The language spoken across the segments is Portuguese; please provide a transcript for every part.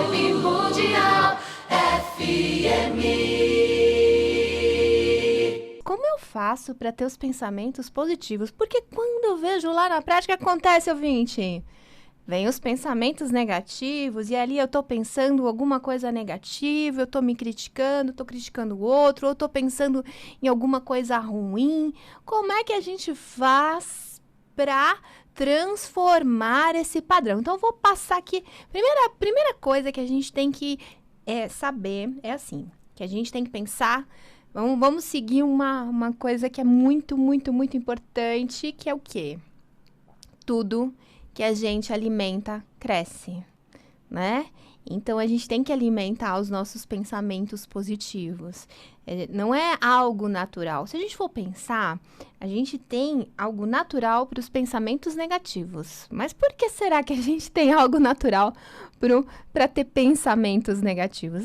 Vibe Mundial FM. Como eu faço para ter os pensamentos positivos? Porque quando eu vejo lá na prática, acontece, ouvinte. Vem os pensamentos negativos e ali eu tô pensando alguma coisa negativa, eu tô me criticando, tô criticando o outro, ou tô pensando em alguma coisa ruim. Como é que a gente faz para transformar esse padrão? Então, eu vou passar aqui. Primeira coisa que a gente tem que saber é assim, que a gente tem que pensar. Vamos seguir uma coisa que é muito, muito, muito importante, que é o quê? Tudo que a gente alimenta cresce, né? Então, a gente tem que alimentar os nossos pensamentos positivos. Não é algo natural. Se a gente for pensar, a gente tem algo natural para os pensamentos negativos. Mas por que será que a gente tem algo natural para ter pensamentos negativos?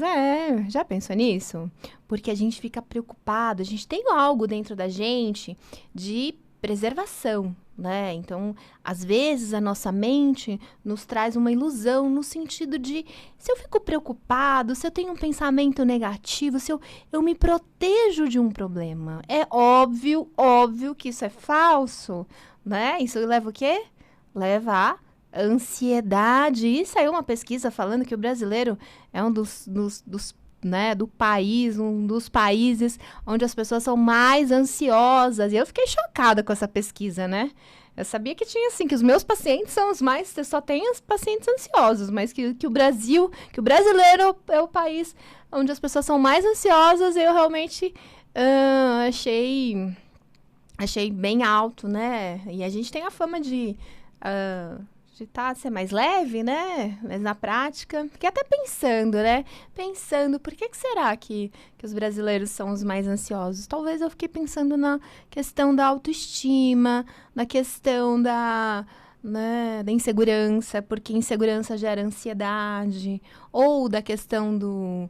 Já pensou nisso? Porque a gente fica preocupado, a gente tem algo dentro da gente de preservação, né? Então, às vezes, a nossa mente nos traz uma ilusão no sentido de, se eu fico preocupado, se eu tenho um pensamento negativo, se eu me protejo de um problema. É óbvio que isso é falso, né? Isso leva o quê? Leva a ansiedade. E saiu uma pesquisa falando que o brasileiro é um do país, um dos países onde as pessoas são mais ansiosas. E eu fiquei chocada com essa pesquisa, né? Eu sabia que tinha, assim, que os meus pacientes são os mais... Só tem os pacientes ansiosos, mas que o brasileiro é o país onde as pessoas são mais ansiosas. Eu realmente achei bem alto, né? E a gente tem a fama de ser mais leve, né? Mas na prática, fiquei até pensando, né? Por que será que os brasileiros são os mais ansiosos? Talvez eu fiquei pensando na questão da autoestima, na questão da insegurança, porque insegurança gera ansiedade, ou da questão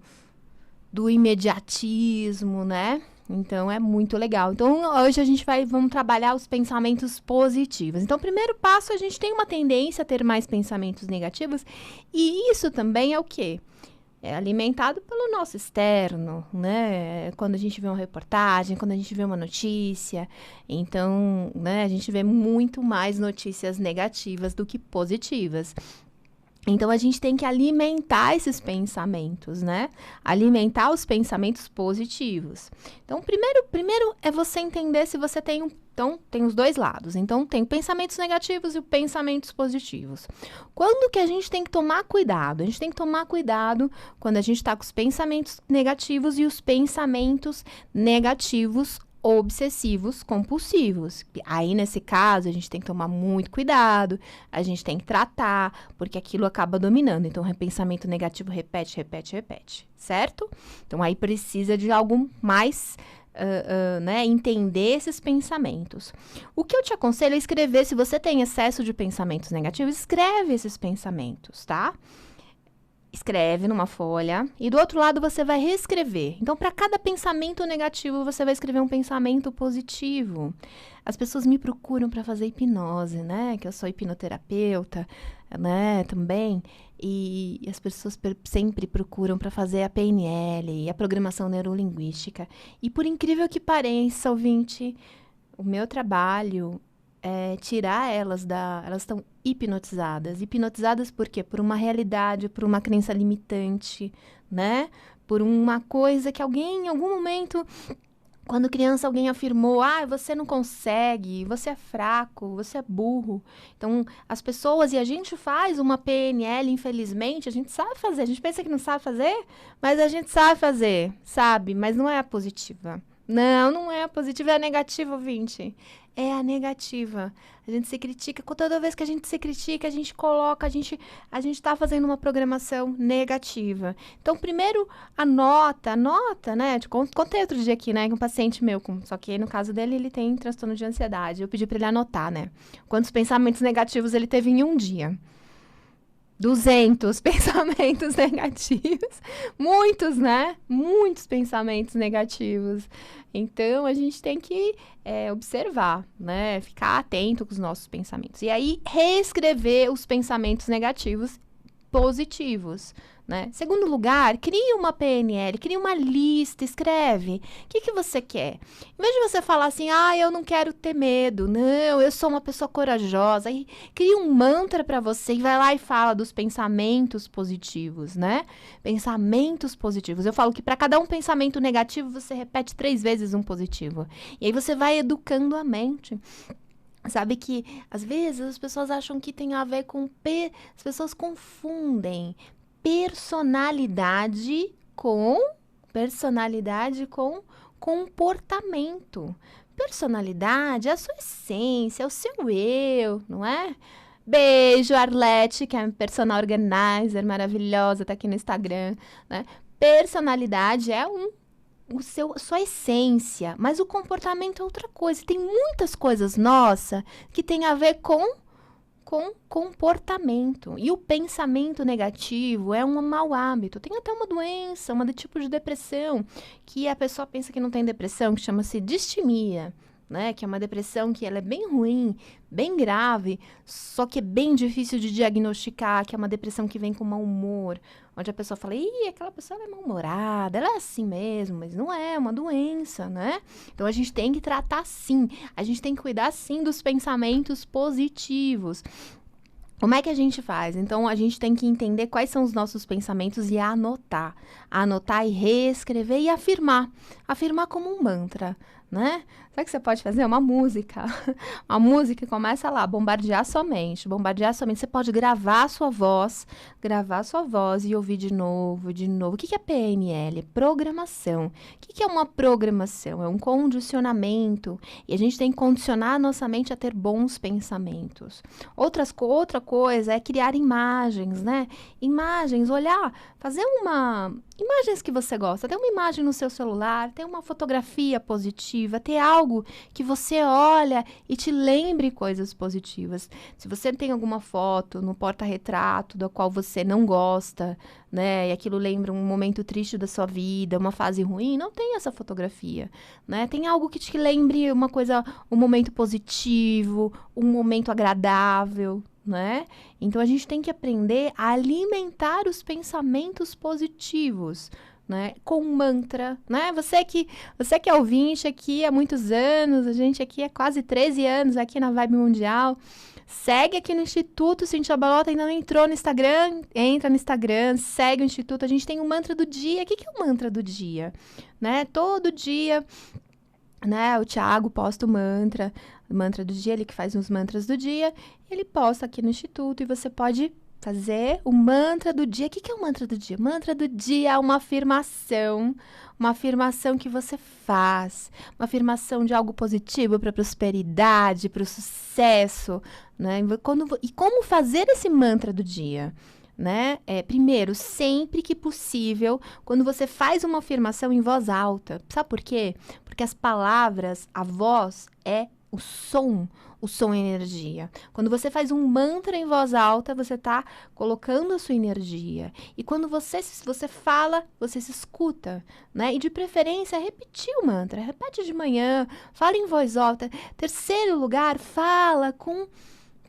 do imediatismo, né? Então, é muito legal. Então, hoje vamos trabalhar os pensamentos positivos. Então, primeiro passo, a gente tem uma tendência a ter mais pensamentos negativos. E isso também é o quê? É alimentado pelo nosso externo, né? Quando a gente vê uma reportagem, quando a gente vê uma notícia. Então, né, a gente vê muito mais notícias negativas do que positivas. Então, a gente tem que alimentar esses pensamentos, né? Alimentar os pensamentos positivos. Então, primeiro é você entender se você tem Então, tem os dois lados. Então, tem pensamentos negativos e pensamentos positivos. Quando que a gente tem que tomar cuidado? A gente tem que tomar cuidado quando a gente está com os pensamentos negativos e os pensamentos negativos obsessivos compulsivos. Aí, nesse caso, a gente tem que tomar muito cuidado, a gente tem que tratar, porque aquilo acaba dominando. Então, o pensamento negativo repete, certo? Então, aí precisa de algo mais, entender esses pensamentos. O que eu te aconselho é escrever, se você tem excesso de pensamentos negativos, escreve esses pensamentos, tá? Escreve numa folha e do outro lado você vai reescrever. Então, para cada pensamento negativo, você vai escrever um pensamento positivo. As pessoas me procuram para fazer hipnose, né? Que eu sou hipnoterapeuta, né? Também. E as pessoas sempre procuram para fazer a PNL, a programação neurolinguística. E por incrível que pareça, ouvinte, o meu trabalho é tirar elas elas estão hipnotizadas. Hipnotizadas por quê? Por uma realidade, por uma crença limitante, né? Por uma coisa que alguém, em algum momento, quando criança, alguém afirmou, você não consegue, você é fraco, você é burro. Então, as pessoas, e a gente faz uma PNL, infelizmente, a gente sabe fazer. A gente pensa que não sabe fazer, mas a gente sabe fazer, sabe? Mas não é a positiva. Não é a positiva, é a negativa, ouvinte. É a negativa. A gente se critica. Toda vez que a gente se critica, a gente coloca, a gente tá fazendo uma programação negativa. Então, primeiro, anota, né? Contei outro dia aqui, né? Que um paciente meu, só que no caso dele, ele tem transtorno de ansiedade. Eu pedi para ele anotar, né? Quantos pensamentos negativos ele teve em um dia. 200 pensamentos negativos. Muitos, né? Muitos pensamentos negativos. Então, a gente tem que observar, né? Ficar atento com os nossos pensamentos. E aí, reescrever os pensamentos negativos positivos, né? Segundo lugar, crie uma PNL, crie uma lista, escreve. O que você quer? Em vez de você falar assim, eu não quero ter medo, não, eu sou uma pessoa corajosa, aí crie um mantra para você e vai lá e fala dos pensamentos positivos, né? Pensamentos positivos. Eu falo que para cada um pensamento negativo, você repete 3 vezes um positivo. E aí você vai educando a mente. Sabe que, às vezes, as pessoas acham que tem a ver com... As pessoas confundem personalidade com comportamento. Personalidade é a sua essência, é o seu eu, não é? Beijo, Arlete, que é a personal organizer maravilhosa, tá aqui no Instagram, né? Personalidade é sua essência, mas o comportamento é outra coisa. Tem muitas coisas nossa que tem a ver com comportamento. E o pensamento negativo é um mau hábito. Tem até uma doença, um tipo de depressão, que a pessoa pensa que não tem depressão, que chama-se distimia, né? Que é uma depressão que ela é bem ruim, bem grave, só que é bem difícil de diagnosticar, que é uma depressão que vem com mau humor, onde a pessoa fala, aquela pessoa ela é mal-humorada, ela é assim mesmo, mas não é uma doença, né? Então, a gente tem que tratar sim, a gente tem que cuidar sim dos pensamentos positivos. Como é que a gente faz? Então, a gente tem que entender quais são os nossos pensamentos e anotar. Anotar e reescrever e afirmar. Afirmar como um mantra, né? Sabe o que você pode fazer? Uma música. Uma música começa lá, bombardear sua mente. Bombardear sua mente. Você pode gravar a sua voz e ouvir de novo, de novo. O que é PNL? Programação. O que é uma programação? É um condicionamento. E a gente tem que condicionar a nossa mente a ter bons pensamentos. Outra coisa é criar imagens, né? Imagens, olhar, fazer imagens que você gosta. Tem uma imagem no seu celular, tem uma fotografia positiva, ter algo que você olha e te lembre coisas positivas. Se você tem alguma foto no porta-retrato da qual você não gosta, né? E aquilo lembra um momento triste da sua vida, uma fase ruim, não tem essa fotografia, né? Tem algo que te lembre um momento positivo, um momento agradável, né? Então, a gente tem que aprender a alimentar os pensamentos positivos, né? Com mantra, né? Você que é ouvinte aqui há muitos anos, a gente aqui há quase 13 anos aqui na Vibe Mundial, segue aqui no Instituto Cíntia Balota, ainda não entrou no Instagram, entra no Instagram, segue o Instituto, a gente tem o mantra do dia. O que é o mantra do dia? Né? Todo dia, né, o Thiago posta o mantra do dia, ele que faz os mantras do dia, ele posta aqui no Instituto e você pode fazer o mantra do dia. O que é o mantra do dia? Mantra do dia é uma afirmação que você faz, uma afirmação de algo positivo para a prosperidade, para o sucesso, né? E como fazer esse mantra do dia? Né? Primeiro, sempre que possível, quando você faz uma afirmação em voz alta. Sabe por quê? Porque as palavras, a voz é o som é energia. Quando você faz um mantra em voz alta, você está colocando a sua energia. E quando você fala, você se escuta, né? E de preferência, repetir o mantra. Repete de manhã, fala em voz alta. Terceiro lugar, fala com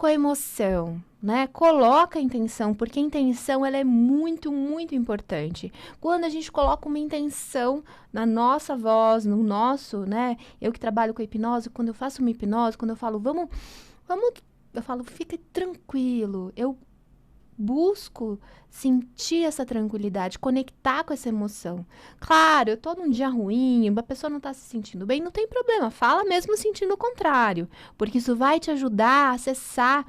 emoção, né? Coloca a intenção, porque a intenção ela é muito, muito importante. Quando a gente coloca uma intenção na nossa voz, no nosso, né? Eu que trabalho com hipnose, quando eu faço uma hipnose, quando eu falo, eu falo, fica tranquilo. Eu busco sentir essa tranquilidade, conectar com essa emoção. Claro, eu tô num dia ruim, a pessoa não tá se sentindo bem, não tem problema, fala mesmo sentindo o contrário, porque isso vai te ajudar a acessar.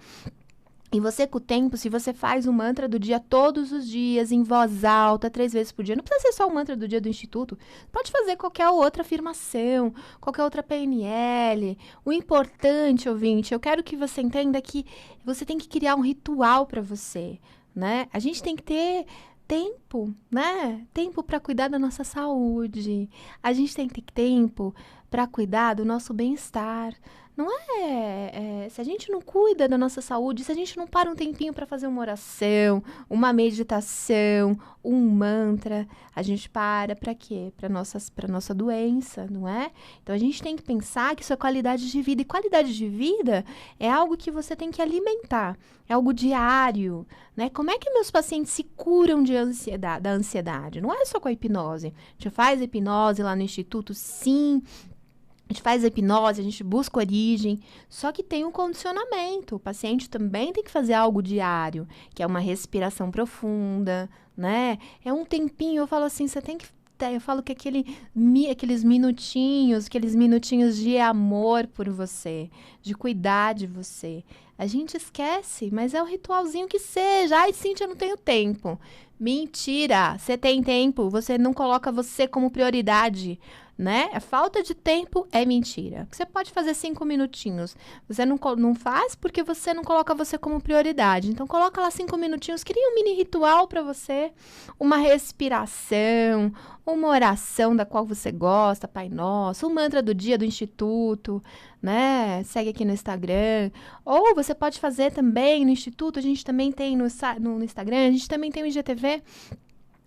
E você, com o tempo, se você faz o mantra do dia todos os dias, em voz alta, 3 vezes por dia, não precisa ser só o mantra do dia do Instituto, pode fazer qualquer outra afirmação, qualquer outra PNL. O importante, ouvinte, eu quero que você entenda que você tem que criar um ritual para você, né? A gente tem que ter tempo, né? Tempo para cuidar da nossa saúde. A gente tem que ter tempo para cuidar do nosso bem-estar. Não se a gente não cuida da nossa saúde, se a gente não para um tempinho para fazer uma oração, uma meditação, um mantra, a gente para quê? Para nossa doença, não é? Então a gente tem que pensar que isso é qualidade de vida, e qualidade de vida é algo que você tem que alimentar, é algo diário, né? Como é que meus pacientes se curam da ansiedade? Não é só com a hipnose. A gente faz hipnose lá no Instituto, sim. A gente faz a hipnose, a gente busca origem, só que tem um condicionamento. O paciente também tem que fazer algo diário, que é uma respiração profunda, né? É um tempinho, eu falo assim, você tem que... Eu falo que aqueles minutinhos de amor por você, de cuidar de você. A gente esquece, mas é um ritualzinho que seja. Ai, Cíntia, eu não tenho tempo. Mentira! Você tem tempo, você não coloca você como prioridade, né? A falta de tempo é mentira. Você pode fazer 5 minutinhos. Você não faz porque você não coloca você como prioridade. Então, coloca lá 5 minutinhos, cria um mini ritual para você, uma respiração, uma oração da qual você gosta, Pai Nosso, um mantra do dia do Instituto, né? Segue aqui no Instagram. Ou você pode fazer também no Instituto, a gente também tem no Instagram, a gente também tem o IGTV,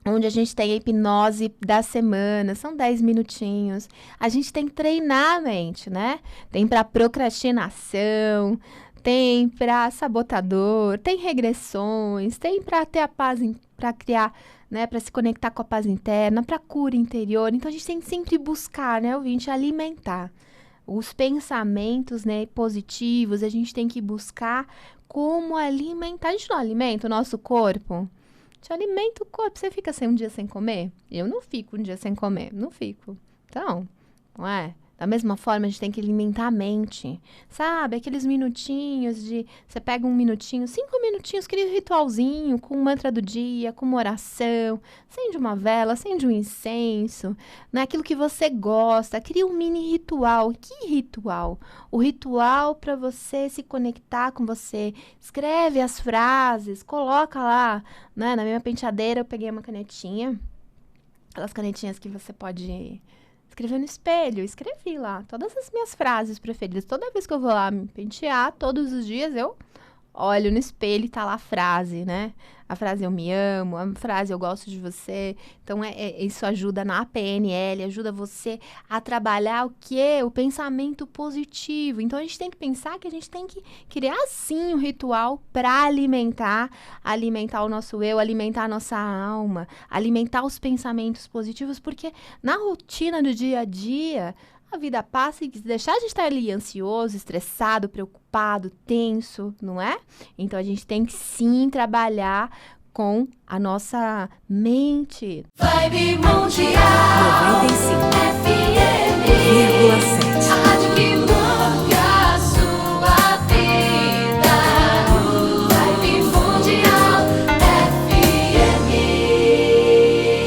onde a gente tem a hipnose da semana, são 10 minutinhos. A gente tem que treinar a mente, né? Tem para procrastinação, tem para sabotador, tem regressões, tem para ter a paz, para criar, né, para se conectar com a paz interna, para cura interior. Então a gente tem que sempre buscar, né, ouvinte, alimentar os pensamentos, né, positivos. A gente tem que buscar como alimentar. A gente não alimenta o nosso corpo? Te alimenta o corpo. Você fica um dia sem comer? Eu não fico um dia sem comer. Não fico. Então, não é? Da mesma forma, a gente tem que alimentar a mente. Sabe? Aqueles minutinhos de... Você pega um minutinho, 5 minutinhos, cria um ritualzinho com um mantra do dia, com uma oração. Acende uma vela, acende um incenso. Né? Aquilo que você gosta. Cria um mini ritual. Que ritual? O ritual para você se conectar com você. Escreve as frases, coloca lá. Né? Na minha penteadeira, eu peguei uma canetinha. Aquelas canetinhas que você pode... escrever no espelho, escrevi lá todas as minhas frases preferidas. Toda vez que eu vou lá me pentear, todos os dias eu olho no espelho e tá lá a frase, né? A frase eu me amo, a frase eu gosto de você. Então, isso ajuda na PNL, ajuda você a trabalhar o quê? O pensamento positivo. Então, a gente tem que pensar que a gente tem que criar, sim, um ritual para alimentar o nosso eu, alimentar a nossa alma, alimentar os pensamentos positivos, porque na rotina do dia a dia, a vida passa e se deixar de estar ali ansioso, estressado, preocupado, tenso, não é? Então, a gente tem que sim trabalhar com a nossa mente. Vibe Mundial 95,7. FM.